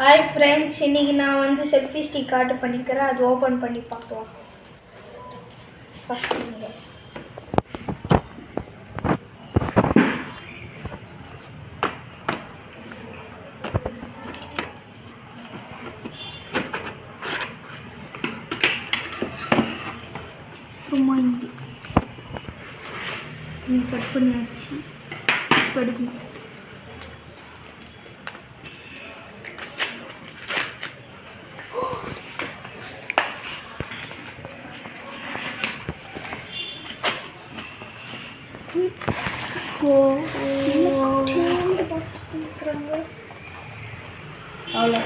Hi friends, இன்னைக்கு நான் வந்து செல்ஃபி ஸ்டிக் ஆர்டர் பண்ணிக்கிறேன். அது ஓப்பன் பண்ணி பார்க்கலாம். ஃபர்ஸ்ட் ரொம்ப கட் பண்ணியாச்சு. படிக்கணும். அவ்வளோ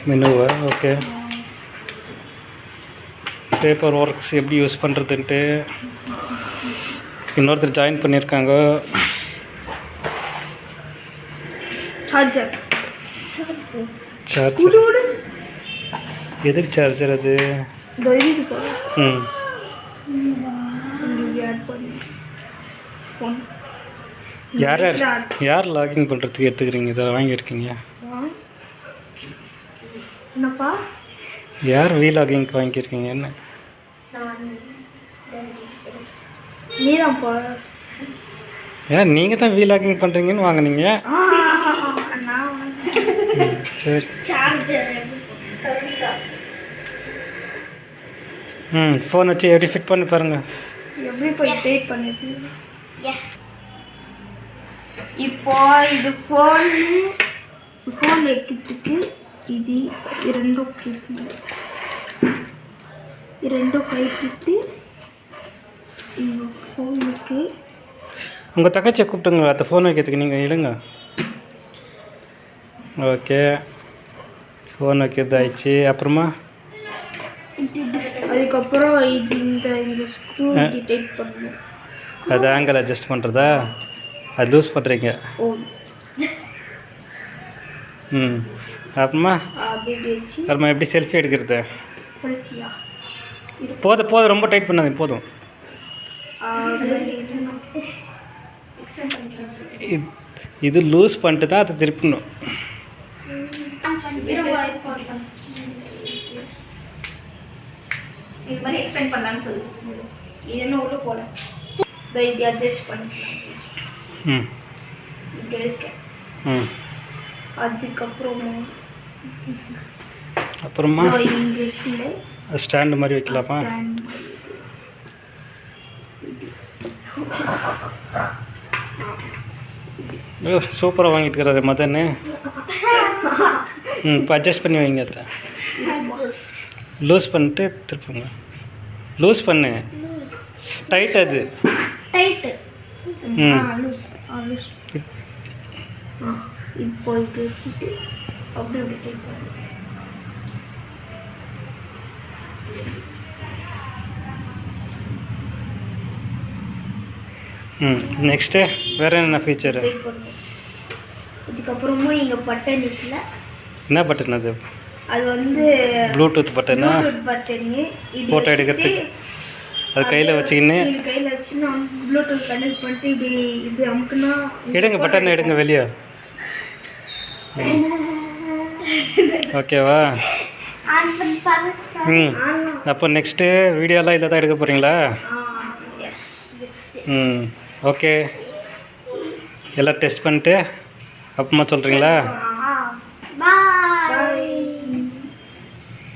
மெனுவா? ஓகே. பேப்பர் ஒர்க்ஸ் எப்படி யூஸ் பண்ணுறதுன்ட்டு இன்னொருத்தர் ஜாயின் பண்ணியிருக்காங்க. சார்ஜர் எதுக்கு சார்ஜர் அது? யார் யார் லாகின் பண்ணுறதுக்கு எடுத்துக்கிறீங்க? இதை வாங்கியிருக்கீங்க? என்னப்பா? யார் லாகிங்க்கு வாங்கியிருக்கீங்க? என்ன நீதான்ப்பா. ஏன் நீங்கள் தான் லாகிங் பண்ணுறீங்கன்னு வாங்கினீங்க? சரி. ஃபோன் வச்சு எப்படி ஃபிட் பண்ணி பாருங்கள். எப்படி போய் டேட் பண்ணுது? இப்போ இது ஃபோன் வைக்கிறதுக்கு இது இரண்டும் கைட்டிட்டு இந்த ஃபோனுக்கு உங்கள் தங்கச்சியை கூப்பிட்டுங்க. அந்த ஃபோன் வைக்கிறதுக்கு நீங்கள் இடுங்க. ஓகே, ஃபோன் வைக்கிறது ஆயிடுச்சு. அப்புறமா அதுக்கப்புறம் இந்த ஸ்க்ரூ டைட் பண்ணணும். அது ஆங்கிள் அட்ஜஸ்ட் பண்ணுறதா? அது லூஸ் பண்ணுறீங்க. அப்புறமா எப்படி செல்ஃபி எடுக்கிறது? போதும் ரொம்ப டைட் பண்ணாதீங்க. போதும். இது லூஸ் பண்ணிட்டு தான் அதை திருப்பணும். இது மாதிரி எக்ஸ்டெண்ட் பண்ணலாம்னு சொல்லு. இது என்ன உள்ள போல இப்படி அட்ஜஸ்ட் பண்ணிக்கலாம். இப்படி இருக்கு. அப்புறமா ஸ்டாண்டு மாதிரி வைக்கலாமா? சூப்பராக வாங்கிட்டு இருக்கிறது மதன்னு. இப்போ அட்ஜஸ்ட் பண்ணி வைங்க. அதை லூஸ் பண்ணிட்டு திருப்புங்க. லூஸ் பண்ணு. டைட் அது. இப்போ இது வச்சுட்டு அப்படி டைட் பண்ணு. நெக்ஸ்ட்டு வேறு என்ன ஃபீச்சரு? இதுக்கப்புறமா இங்கே பட்டன் இருக்குல்ல. என்ன பட்டன் அது? அது வந்து ப்ளூடூத் பட்டனு. ஃபோட்டோ எடுக்கிறதுக்கு அது கையில் வச்சுக்கின்னு ப்ளூடூத் கனெக்ட் பண்ணிட்டு இப்படி இது அமுக்குனா எடுங்க. பட்டன் எடுங்க வெளியே. ஓகேவா? அப்போ நெக்ஸ்ட்டு வீடியோலாம் இதில் தான் எடுக்க போகிறீங்களா? ஓகே, எல்லாம் டெஸ்ட் பண்ணிட்டு அப்புறமா சொல்கிறீங்களா?